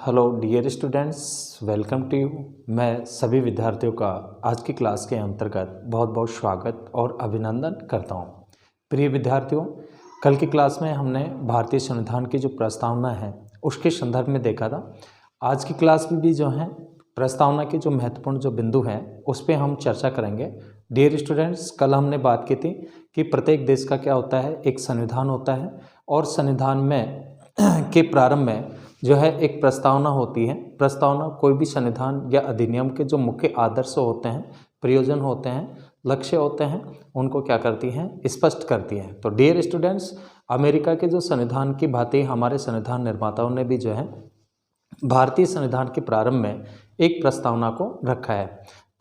Hello dear students, welcome to you. मैं सभी विद्यार्थियों का आज की क्लास के अंतर्गत बहुत बहुत स्वागत और अभिनंदन करता हूं। प्रिय विद्यार्थियों, कल की क्लास में हमने भारतीय संविधान की जो प्रस्तावना है उसके संदर्भ में देखा था। आज की क्लास में भी जो है प्रस्तावना के जो महत्वपूर्ण जो बिंदु हैं उस पर हम चर्चा करेंगे। डियर स्टूडेंट्स, कल हमने बात की थी कि प्रत्येक देश का क्या होता है, एक संविधान होता है और संविधान में के प्रारंभ में जो है एक प्रस्तावना होती है। प्रस्तावना कोई भी संविधान या अधिनियम के जो मुख्य आदर्श होते हैं, प्रयोजन होते हैं, लक्ष्य होते हैं, उनको क्या करती हैं, स्पष्ट करती हैं। तो डियर स्टूडेंट्स, अमेरिका के जो संविधान की भांति हमारे संविधान निर्माताओं ने भी जो है भारतीय संविधान के प्रारंभ में एक प्रस्तावना को रखा है,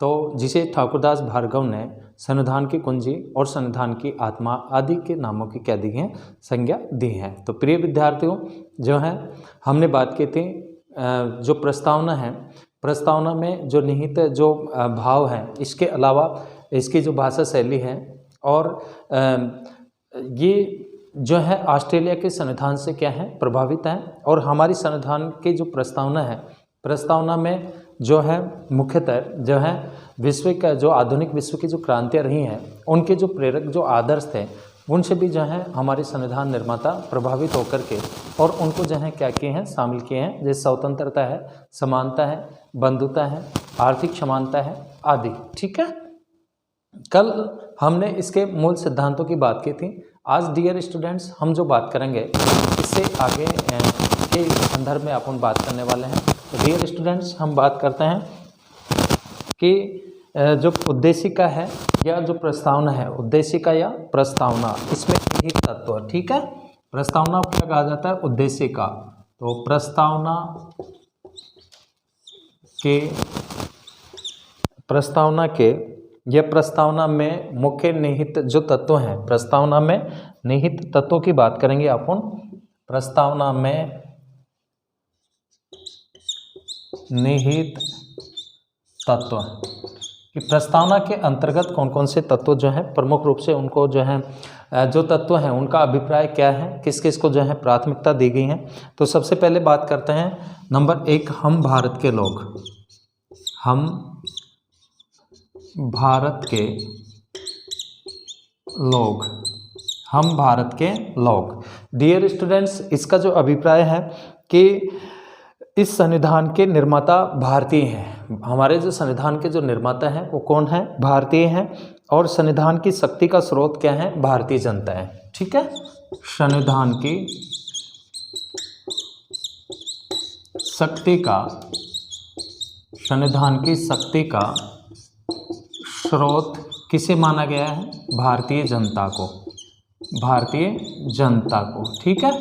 तो जिसे ठाकुरदास भार्गव ने संविधान की कुंजी और संविधान की आत्मा आदि के नामों की क्या दी हैं, संज्ञा दी हैं। तो प्रिय विद्यार्थियों, जो है हमने बात की थी जो प्रस्तावना है, प्रस्तावना में जो निहित जो भाव हैं, इसके अलावा इसकी जो भाषा शैली है और ये जो है ऑस्ट्रेलिया के संविधान से क्या है, प्रभावित है। और हमारी संविधान की जो प्रस्तावना है, प्रस्तावना में जो है मुख्यतः जो है विश्व का जो आधुनिक विश्व की जो क्रांतियाँ रही हैं, उनके जो प्रेरक जो आदर्श थे, उनसे भी जो है हमारे संविधान निर्माता प्रभावित होकर के और उनको जो है क्या किए हैं, शामिल किए हैं। जैसे स्वतंत्रता है, समानता है, बंधुता है, आर्थिक समानता है आदि। ठीक है, कल हमने इसके मूल सिद्धांतों की बात की थी। आज डियर स्टूडेंट्स, हम जो बात करेंगे इससे आगे के संदर्भ में अपन बात करने वाले हैं। तो डियर स्टूडेंट्स, हम बात करते हैं कि जो उद्देशिका है या जो प्रस्तावना है, उद्देशिका या प्रस्तावना, इसमें एक तत्व है। ठीक है, प्रस्तावना को क्या कहा जाता है, उद्देशिका। तो प्रस्तावना में मुख्य निहित जो तत्व हैं, प्रस्तावना में निहित तत्वों की बात करेंगे अपन। प्रस्तावना में निहित तत्व कि प्रस्तावना के अंतर्गत कौन कौन से तत्व जो हैं, प्रमुख रूप से उनको जो है जो तत्व हैं उनका अभिप्राय क्या है, किस किस को जो है प्राथमिकता दी गई है। तो सबसे पहले बात करते हैं नंबर 1, हम भारत के लोग। हम भारत के लोग, हम भारत के लोग। डियर स्टूडेंट्स, इसका जो अभिप्राय है कि इस संविधान के निर्माता भारतीय हैं। हमारे जो संविधान के जो निर्माता हैं वो कौन है, भारतीय हैं। और संविधान की शक्ति का स्रोत क्या है, भारतीय जनता है। ठीक है, संविधान की शक्ति का स्रोत किसे माना गया है, भारतीय जनता को, भारतीय जनता को। ठीक है,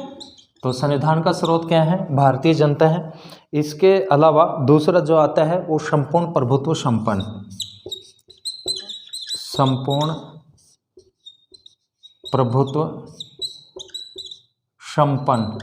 तो संविधान का स्रोत क्या है, भारतीय जनता है। इसके अलावा दूसरा जो आता है वो संपूर्ण प्रभुत्व संपन्न, संपूर्ण प्रभुत्व संपन्न।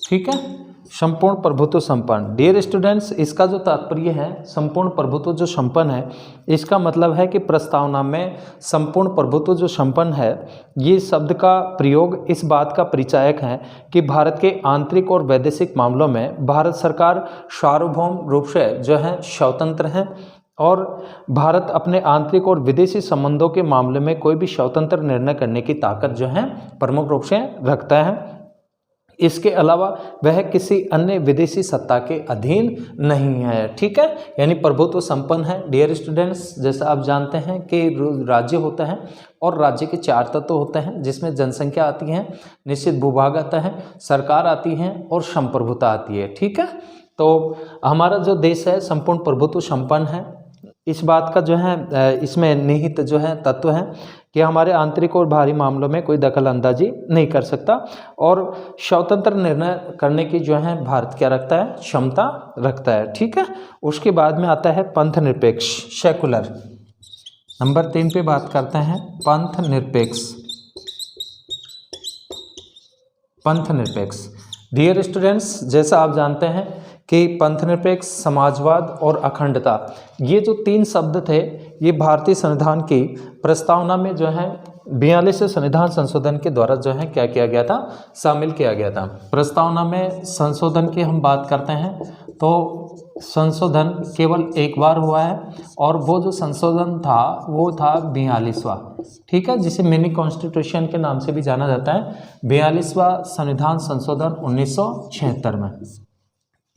ठीक है, संपूर्ण प्रभुत्व संपन्न। डियर स्टूडेंट्स, इसका जो तात्पर्य है संपूर्ण प्रभुत्व जो संपन्न है, इसका मतलब है कि प्रस्तावना में संपूर्ण प्रभुत्व जो संपन्न है, ये शब्द का प्रयोग इस बात का परिचायक है कि भारत के आंतरिक और वैदेशिक मामलों में भारत सरकार सार्वभौम रूप से जो है स्वतंत्र है और भारत अपने आंतरिक और विदेशी संबंधों के मामले में कोई भी स्वतंत्र निर्णय करने की ताकत जो है प्रमुख रूप से रखता है। इसके अलावा वह किसी अन्य विदेशी सत्ता के अधीन नहीं है। ठीक है, यानी प्रभुत्व संपन्न है। डियर स्टूडेंट्स, जैसा आप जानते हैं कि राज्य होता है और राज्य के 4 तत्व होते हैं, जिसमें जनसंख्या आती है, निश्चित भूभाग आता है, सरकार आती है और संप्रभुता आती है। ठीक है, तो हमारा जो देश है संपूर्ण प्रभुत्व संपन्न है। इस बात का जो है इसमें निहित जो है तत्व है कि हमारे आंतरिक और बाहरी मामलों में कोई दखल अंदाजी नहीं कर सकता और स्वतंत्र निर्णय करने की जो है भारत क्या रखता है, क्षमता रखता है। ठीक है, उसके बाद में आता है पंथ निरपेक्ष, सेकुलर। नंबर 3 पे बात करते हैं पंथ निरपेक्ष। पंथ निरपेक्ष, डियर स्टूडेंट्स, जैसा आप जानते हैं कि पंथ निरपेक्ष, समाजवाद और अखंडता, ये जो 3 शब्द थे ये भारतीय संविधान की प्रस्तावना में जो है 42वें संविधान संशोधन के द्वारा जो है क्या किया गया था, शामिल किया गया था। प्रस्तावना में संशोधन की हम बात करते हैं तो संशोधन केवल एक बार हुआ है और वो जो संशोधन था वो था 42वां, ठीक है, जिसे मिनी कॉन्स्टिट्यूशन के नाम से भी जाना जाता है। 42वां संविधान संशोधन 1976 में।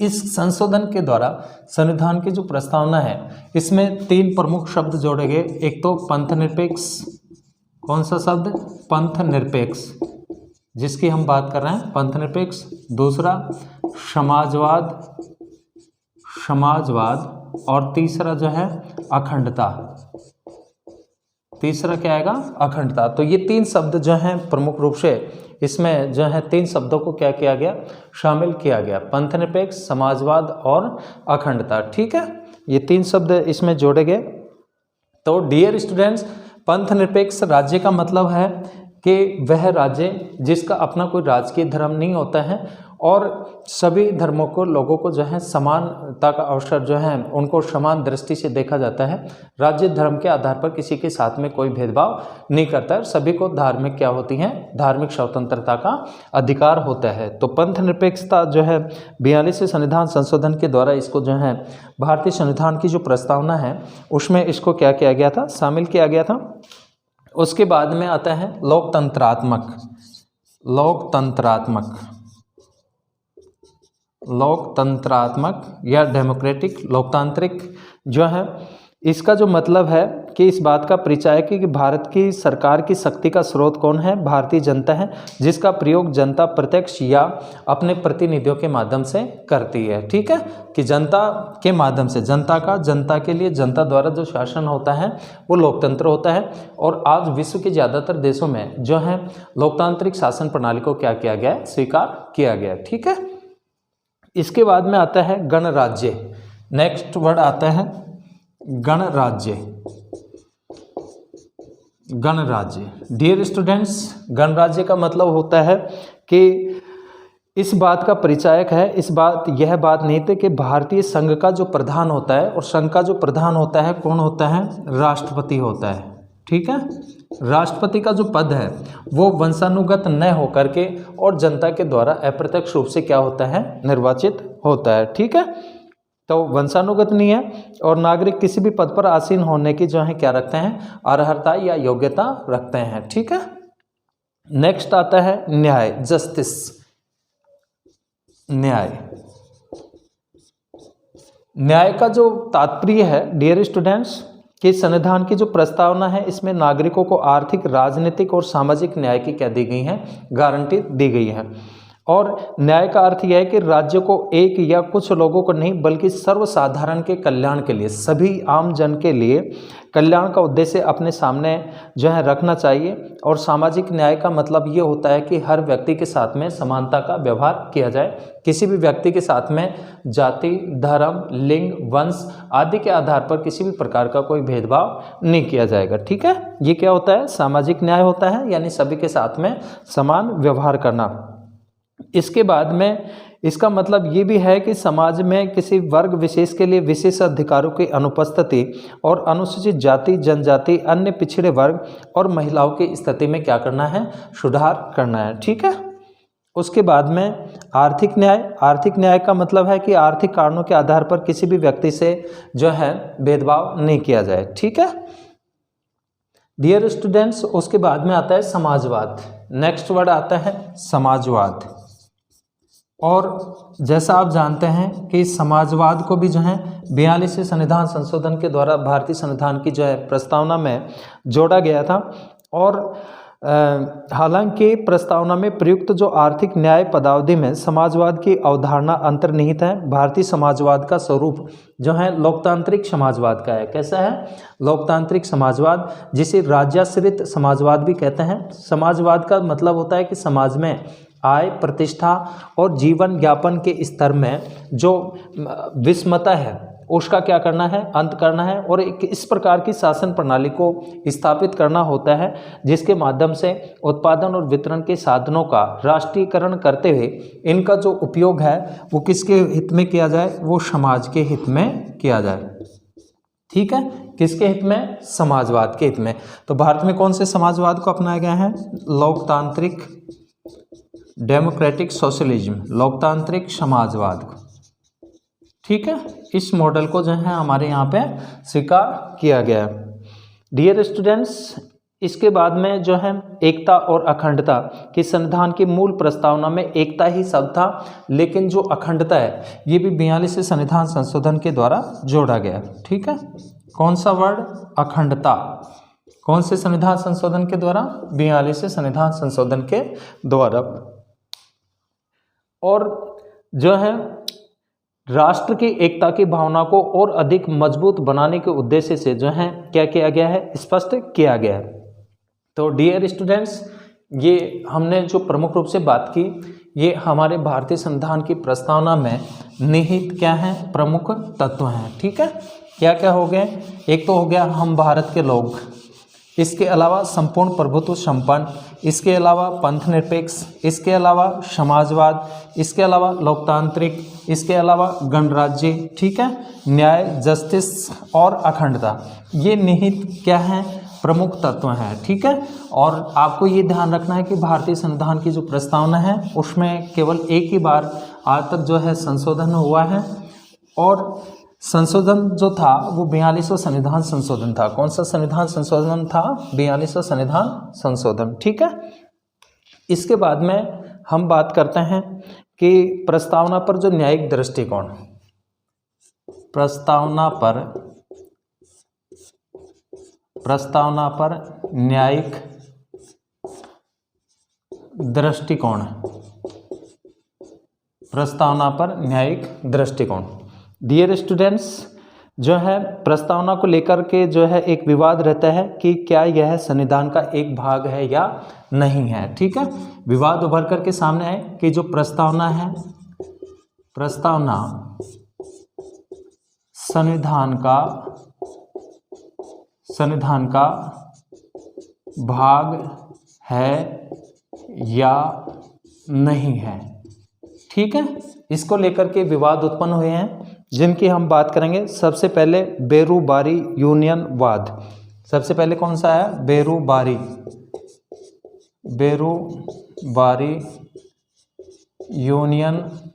इस संशोधन के द्वारा संविधान की जो प्रस्तावना है इसमें 3 प्रमुख शब्द जोड़े गए। एक तो पंथ निरपेक्ष, कौन सा शब्द, पंथ निरपेक्ष, जिसकी हम बात कर रहे हैं, पंथ निरपेक्ष। दूसरा समाजवाद, समाजवाद, और तीसरा जो है अखंडता। तीसरा क्या आएगा, अखंडता। तो ये 3 शब्द जो हैं प्रमुख रूप से इसमें जो है 3 शब्दों को क्या किया गया, शामिल किया गया, पंथ निरपेक्ष, समाजवाद और अखंडता, ठीक है। ये 3 शब्द इसमें जोड़े गए। तो डियर स्टूडेंट्स, पंथ निरपेक्ष राज्य का मतलब है कि वह राज्य जिसका अपना कोई राजकीय धर्म नहीं होता है और सभी धर्मों को, लोगों को जो है समानता का अवसर जो है उनको समान दृष्टि से देखा जाता है। राज्य धर्म के आधार पर किसी के साथ में कोई भेदभाव नहीं करता है, सभी को धार्मिक क्या होती है, धार्मिक स्वतंत्रता का अधिकार होता है। तो पंथ निरपेक्षता जो है 42वें संविधान संशोधन के द्वारा इसको जो है भारतीय संविधान की जो प्रस्तावना है उसमें इसको क्या किया गया था, शामिल किया गया था। उसके बाद में आता है लोकतंत्रात्मक, लोकतंत्रात्मक, लोकतंत्रात्मक या डेमोक्रेटिक, लोकतांत्रिक जो है इसका जो मतलब है कि इस बात का परिचायक है कि भारत की सरकार की शक्ति का स्रोत कौन है, भारतीय जनता है, जिसका प्रयोग जनता प्रत्यक्ष या अपने प्रतिनिधियों के माध्यम से करती है, ठीक है, कि जनता के माध्यम से, जनता का, जनता के लिए, जनता द्वारा जो शासन होता है वो लोकतंत्र होता है। और आज विश्व के ज़्यादातर देशों में जो है लोकतांत्रिक शासन प्रणाली को क्या किया गया है, स्वीकार किया गया, ठीक है। इसके बाद में आता है गणराज्य। नेक्स्ट वर्ड आता है गणराज्य, गणराज्य। डियर स्टूडेंट्स, गणराज्य का मतलब होता है कि इस बात का परिचायक है, यह बात नहीं थी कि भारतीय संघ का जो प्रधान होता है, और संघ का जो प्रधान होता है कौन होता है, राष्ट्रपति होता है, ठीक है। राष्ट्रपति का जो पद है वो वंशानुगत न होकर के और जनता के द्वारा अप्रत्यक्ष रूप से क्या होता है, निर्वाचित होता है, ठीक है। तो वंशानुगत नहीं है और नागरिक किसी भी पद पर आसीन होने की जो है क्या रखते हैं, अर्हता या योग्यता रखते हैं, ठीक है। नेक्स्ट आता है न्याय, जस्टिस, न्याय। न्याय का जो तात्पर्य है डियर स्टूडेंट्स कि संविधान की जो प्रस्तावना है इसमें नागरिकों को आर्थिक, राजनीतिक और सामाजिक न्याय की क्या दी गई है, गारंटी दी गई है। और न्याय का अर्थ यह है कि राज्य को एक या कुछ लोगों को नहीं बल्कि सर्वसाधारण के कल्याण के लिए, सभी आम जन के लिए कल्याण का उद्देश्य अपने सामने जो है रखना चाहिए। और सामाजिक न्याय का मतलब ये होता है कि हर व्यक्ति के साथ में समानता का व्यवहार किया जाए, किसी भी व्यक्ति के साथ में जाति, धर्म, लिंग, वंश आदि के आधार पर किसी भी प्रकार का कोई भेदभाव नहीं किया जाएगा, ठीक है। ये क्या होता है, सामाजिक न्याय होता है, यानी सभी के साथ में समान व्यवहार करना। इसके बाद में इसका मतलब ये भी है कि समाज में किसी वर्ग विशेष के लिए विशेष अधिकारों की अनुपस्थिति और अनुसूचित जाति, जनजाति, अन्य पिछड़े वर्ग और महिलाओं की स्थिति में क्या करना है, सुधार करना है, ठीक है। उसके बाद में आर्थिक न्याय। आर्थिक न्याय का मतलब है कि आर्थिक कारणों के आधार पर किसी भी व्यक्ति से जो है भेदभाव नहीं किया जाए, ठीक है डियर स्टूडेंट्स। उसके बाद में आता है समाजवाद। नेक्स्ट वर्ड आता है समाजवाद। और जैसा आप जानते हैं कि समाजवाद को भी जो है 42वें संविधान संशोधन के द्वारा भारतीय संविधान की जो है प्रस्तावना में जोड़ा गया था। और हालांकि प्रस्तावना में प्रयुक्त जो आर्थिक न्याय पदावधि में समाजवाद की अवधारणा अंतर्निहित है। भारतीय समाजवाद का स्वरूप जो है लोकतांत्रिक समाजवाद का है। कैसा है, लोकतांत्रिक समाजवाद, जिसे राज्याश्रित समाजवाद भी कहते हैं। समाजवाद का मतलब होता है कि समाज में आय, प्रतिष्ठा और जीवन यापन के स्तर में जो विषमता है उसका क्या करना है, अंत करना है। और एक इस प्रकार की शासन प्रणाली को स्थापित करना होता है जिसके माध्यम से उत्पादन और वितरण के साधनों का राष्ट्रीयकरण करते हुए इनका जो उपयोग है वो किसके हित में किया जाए, वो समाज के हित में किया जाए। ठीक है, किसके हित में? समाजवाद के हित में। तो भारत में कौन से समाजवाद को अपनाया गया है? लोकतांत्रिक डेमोक्रेटिक सोशलिज्म, लोकतांत्रिक समाजवाद को। ठीक है, इस मॉडल को जो है हमारे यहाँ पे स्वीकार किया गया है। डियर स्टूडेंट्स, इसके बाद में जो है एकता और अखंडता की संविधान की मूल प्रस्तावना में एकता ही शब्द था, लेकिन जो अखंडता है ये भी 42वें संविधान संशोधन के द्वारा जोड़ा गया। ठीक है, कौन सा वर्ड? अखंडता। कौन से संविधान संशोधन के द्वारा? 42वें संविधान संशोधन के द्वारा। और जो है राष्ट्र की एकता की भावना को और अधिक मजबूत बनाने के उद्देश्य से जो है क्या किया गया है? स्पष्ट किया गया है। तो डियर स्टूडेंट्स, ये हमने जो प्रमुख रूप से बात की, ये हमारे भारतीय संविधान की प्रस्तावना में निहित क्या है? प्रमुख तत्व हैं। ठीक है, क्या क्या हो गए? एक तो हो गया हम भारत के लोग, इसके अलावा संपूर्ण प्रभुत्व संपन्न, इसके अलावा पंथ निरपेक्ष, इसके अलावा समाजवाद, इसके अलावा लोकतांत्रिक, इसके अलावा गणराज्य। ठीक है, न्याय, जस्टिस और अखंडता, ये निहित क्या है? प्रमुख तत्व हैं। ठीक है, और आपको ये ध्यान रखना है कि भारतीय संविधान की जो प्रस्तावना है उसमें केवल एक ही बार आज तक जो है संशोधन हुआ है, और संशोधन जो था वो 42वां संविधान संशोधन था। कौन सा संविधान संशोधन था? 42वां संविधान संशोधन। ठीक है, इसके बाद में हम बात करते हैं कि प्रस्तावना पर जो न्यायिक दृष्टिकोण, प्रस्तावना पर न्यायिक दृष्टिकोण, प्रस्तावना पर न्यायिक दृष्टिकोण। डियर स्टूडेंट्स, जो है प्रस्तावना को लेकर के जो है एक विवाद रहता है कि क्या यह संविधान का एक भाग है या नहीं है। ठीक है, विवाद उभर करके सामने आए कि जो प्रस्तावना है, प्रस्तावना संविधान का भाग है या नहीं है। ठीक है, इसको लेकर के विवाद उत्पन्न हुए हैं, जिनकी हम बात करेंगे। सबसे पहले बेरूबारी यूनियनवाद। सबसे पहले कौन सा है? बेरूबारी यूनियनवाद।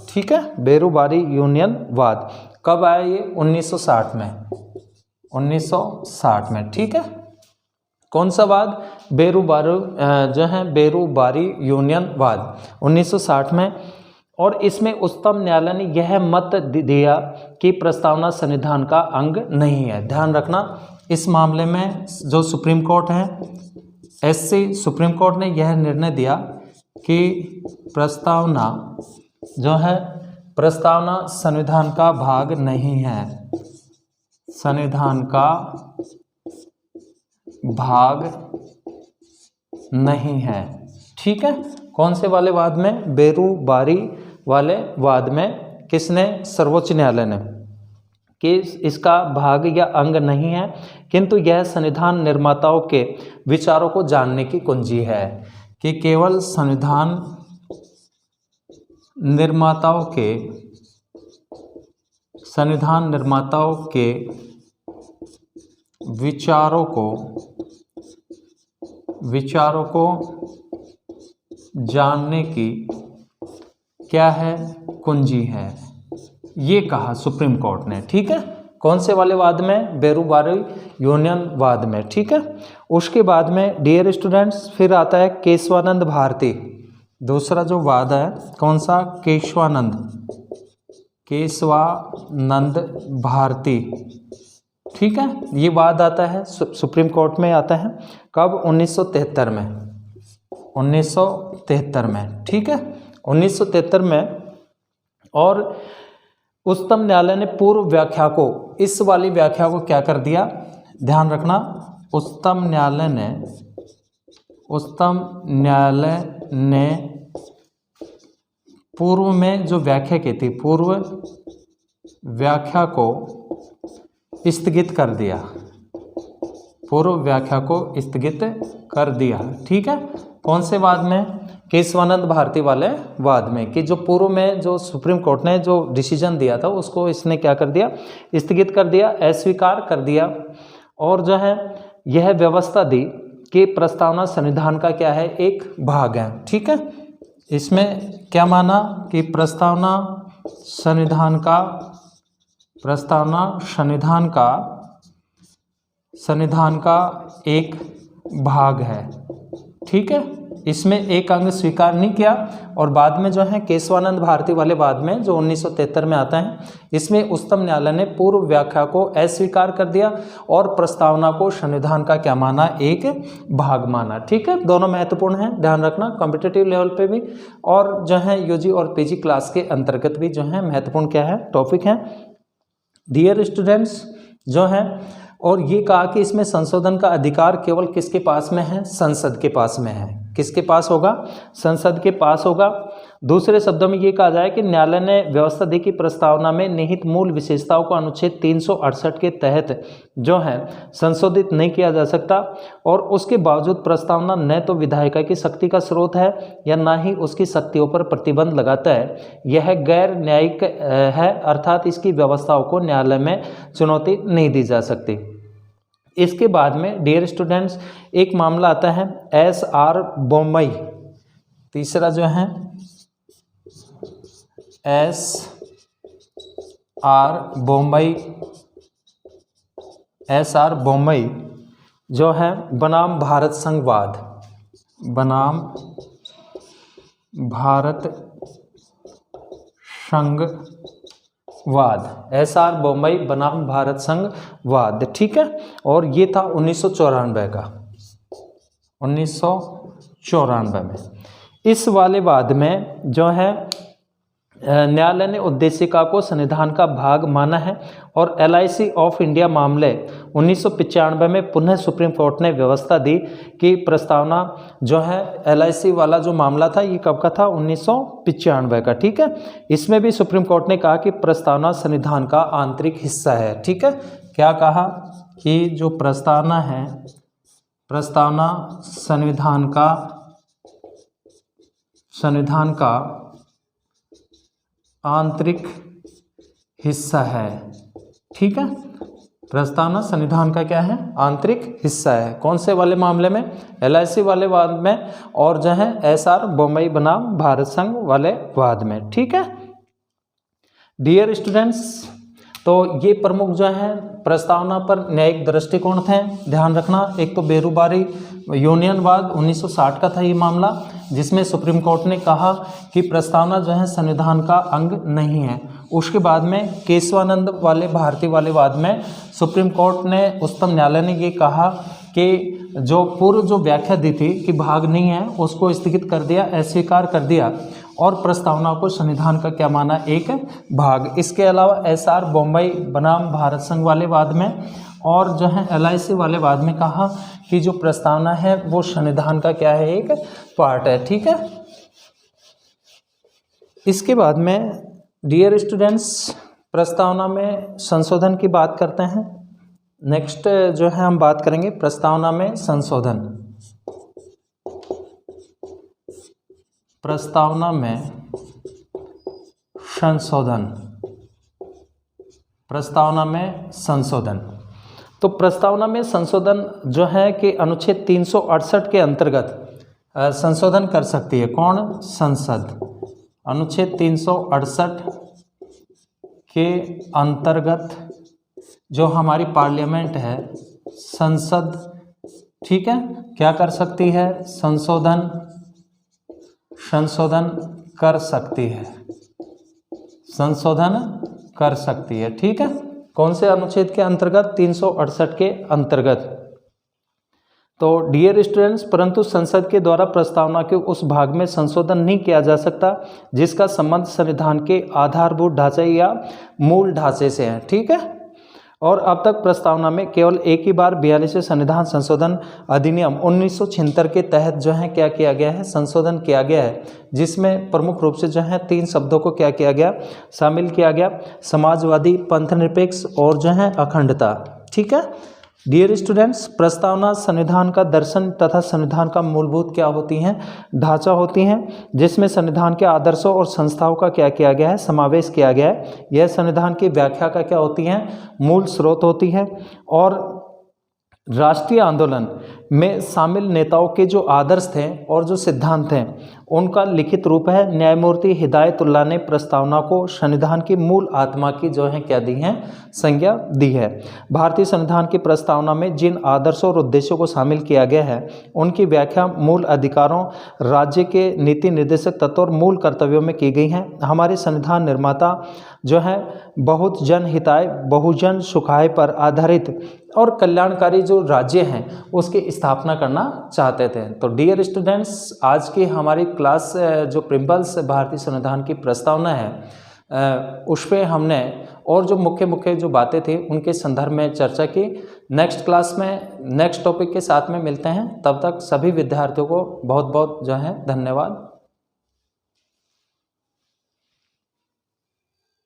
ठीक है, बेरूबारी यूनियनवाद कब आया ये? 1960 में, 1960 में। ठीक है, कौन सा वाद? बेरूबारी यूनियनवाद 1960 में। और इसमें उच्चतम न्यायालय ने यह मत दिया कि प्रस्तावना संविधान का अंग नहीं है। ध्यान रखना, इस मामले में जो सुप्रीम कोर्ट है, एससी सुप्रीम कोर्ट ने यह निर्णय दिया कि प्रस्तावना जो है, प्रस्तावना संविधान का भाग नहीं है, संविधान का भाग नहीं है। ठीक है, कौन से वाले वाद में? बेरूबारी वाले वाद में किसने? सर्वोच्च न्यायालय ने, कि इसका भाग या अंग नहीं है, किंतु यह संविधान निर्माताओं के विचारों को जानने की कुंजी है। कि केवल संविधान निर्माताओं के विचारों को जानने की क्या है? कुंजी है, ये कहा सुप्रीम कोर्ट ने। ठीक है, कौन से वाले वाद में? बेरूबारी यूनियनवाद में। ठीक है, उसके बाद में डियर स्टूडेंट्स फिर आता है केशवानंद भारती। दूसरा जो वाद है कौन सा? केशवानंद भारती। ठीक है, ये वाद आता है सुप्रीम कोर्ट में आता है कब? 1973 में, 1973 में। ठीक है, 1973 में। और उच्चतम न्यायालय ने पूर्व व्याख्या को, इस वाली व्याख्या को क्या कर दिया? ध्यान रखना, उच्चतम न्यायालय ने पूर्व में जो व्याख्या की थी, पूर्व व्याख्या को स्थगित कर दिया, पूर्व व्याख्या को स्थगित कर दिया। ठीक है, कौन से वाद में? केशवानंद भारती वाले वाद में, कि जो पूर्व में जो सुप्रीम कोर्ट ने जो डिसीजन दिया था उसको इसने क्या कर दिया, स्थगित कर दिया, अस्वीकार कर दिया। और जो है यह व्यवस्था दी कि प्रस्तावना संविधान का क्या है, एक भाग है। ठीक है, इसमें क्या माना कि प्रस्तावना संविधान का एक भाग है। ठीक है, इसमें एक अंग स्वीकार नहीं किया। और बाद में जो है केशवानंद भारती वाले बाद में जो 1973 में आता है, इसमें उच्चतम न्यायालय ने पूर्व व्याख्या को अस्वीकार कर दिया और प्रस्तावना को संविधान का क्या माना, एक भाग माना। ठीक है, दोनों महत्वपूर्ण हैं, ध्यान रखना, कॉम्पिटिटिव लेवल पे भी और जो है यूजी और पीजी क्लास के अंतर्गत भी जो है महत्वपूर्ण क्या है, टॉपिक है। डियर स्टूडेंट्स जो है, और ये कहा कि इसमें संशोधन का अधिकार केवल किसके पास में है, संसद के पास में है। किसके पास होगा, संसद के पास होगा। दूसरे शब्दों में ये कहा जाए कि न्यायालय ने व्यवस्था दी कि प्रस्तावना में निहित मूल विशेषताओं को अनुच्छेद 368 के तहत जो है संशोधित नहीं किया जा सकता, और उसके बावजूद प्रस्तावना न तो विधायिका की शक्ति का स्रोत है या न ही उसकी शक्तियों पर प्रतिबंध लगाता है। यह गैर न्यायिक है, अर्थात इसकी व्यवस्थाओं को न्यायालय में चुनौती नहीं दी जा सकती। इसके बाद में डियर स्टूडेंट्स एक मामला आता है SR बोम्मई। तीसरा जो है SR बोम्मई जो है बनाम भारत संघवाद, बनाम भारत संघवाद, SR बोम्मई बनाम भारत संघवाद। ठीक है, और ये था 1994 का, 1994 में। इस वाले वाद में जो है न्यायालय ने उद्देशिका को संविधान का भाग माना है, और LIC ऑफ इंडिया मामले 1995 में पुनः सुप्रीम कोर्ट ने व्यवस्था दी कि प्रस्तावना जो है LIC वाला जो मामला था ये कब का था, 1995 का। ठीक है, इसमें भी सुप्रीम कोर्ट ने कहा कि प्रस्तावना संविधान का आंतरिक हिस्सा है। ठीक है, क्या कहा कि जो प्रस्तावना है, प्रस्तावना संविधान का आंतरिक हिस्सा है। ठीक है, प्रस्तावना संविधान का क्या है, आंतरिक हिस्सा है। कौन से वाले मामले में, LIC वाले वाद में, और जो है SR बोम्मई बनाम भारत संघ वाले वाद में। ठीक है डियर स्टूडेंट्स, तो ये प्रमुख जो है प्रस्तावना पर न्यायिक दृष्टिकोण थे, ध्यान रखना। एक तो बेरूबारी यूनियनवाद 1960 का था ये मामला, जिसमें सुप्रीम कोर्ट ने कहा कि प्रस्तावना जो है संविधान का अंग नहीं है। उसके बाद में केशवानंद वाले भारती वाले वाद में सुप्रीम कोर्ट ने, उच्चतम न्यायालय ने ये कहा कि जो पूर्व जो व्याख्या दी थी कि भाग नहीं है, उसको स्थगित कर दिया, अस्वीकार कर दिया, और प्रस्तावना को संविधान का क्या माना, एक भाग। इसके अलावा SR बोम्मई बनाम भारत संघ वाले वाद में और जो है LIC वाले वाद में कहा कि जो प्रस्तावना है वो संविधान का क्या है, एक पार्ट है। ठीक है, इसके बाद में डियर स्टूडेंट्स प्रस्तावना में संशोधन की बात करते हैं। नेक्स्ट जो है हम बात करेंगे प्रस्तावना में संशोधन। प्रस्तावना में संशोधन, प्रस्तावना में संशोधन। तो प्रस्तावना में संशोधन जो है कि अनुच्छेद 368 के अंतर्गत संशोधन कर सकती है। कौन, संसद। अनुच्छेद 368 के अंतर्गत जो हमारी पार्लियामेंट है, संसद, ठीक है, क्या कर सकती है, संशोधन कर सकती है, संशोधन कर सकती है। ठीक है, कौन से अनुच्छेद के अंतर्गत, 368 के अंतर्गत। तो डियर स्टूडेंट्स, परंतु संसद के द्वारा प्रस्तावना के उस भाग में संशोधन नहीं किया जा सकता जिसका संबंध संविधान के आधारभूत ढांचे या मूल ढांचे से है। ठीक है, और अब तक प्रस्तावना में केवल एक ही बार 42वें संविधान संशोधन अधिनियम 1976 के तहत जो है क्या किया गया है, संशोधन किया गया है, जिसमें प्रमुख रूप से जो है 3 शब्दों को क्या किया गया, शामिल किया गया, समाजवादी, पंथ निरपेक्ष और जो है अखंडता। ठीक है, डियर स्टूडेंट्स, प्रस्तावना संविधान का दर्शन तथा संविधान का मूलभूत क्या होती हैं, ढांचा होती हैं, जिसमें संविधान के आदर्शों और संस्थाओं का क्या किया गया है, समावेश किया गया है। यह संविधान की व्याख्या का क्या होती हैं, मूल स्रोत होती है। और राष्ट्रीय आंदोलन में शामिल नेताओं के जो आदर्श थे और जो सिद्धांत हैं उनका लिखित रूप है। न्यायमूर्ति हिदायतुल्लाह ने प्रस्तावना को संविधान की मूल आत्मा की जो है क्या दी है, संज्ञा दी है। भारतीय संविधान की प्रस्तावना में जिन आदर्शों और उद्देश्यों को शामिल किया गया है उनकी व्याख्या मूल अधिकारों, राज्य के नीति निर्देशक तत्वों और मूल कर्तव्यों में की गई हैं। हमारे संविधान निर्माता जो है बहुत जनहिताय बहुजन सुखाय पर आधारित और कल्याणकारी जो राज्य हैं उसकी स्थापना करना चाहते थे। तो डियर स्टूडेंट्स, आज की हमारी क्लास जो प्रिंसिपल्स भारतीय संविधान की प्रस्तावना है उस पर हमने और जो मुख्य मुख्य जो बातें थी उनके संदर्भ में चर्चा की। नेक्स्ट क्लास में नेक्स्ट टॉपिक के साथ में मिलते हैं। तब तक सभी विद्यार्थियों को बहुत बहुत जो है धन्यवाद।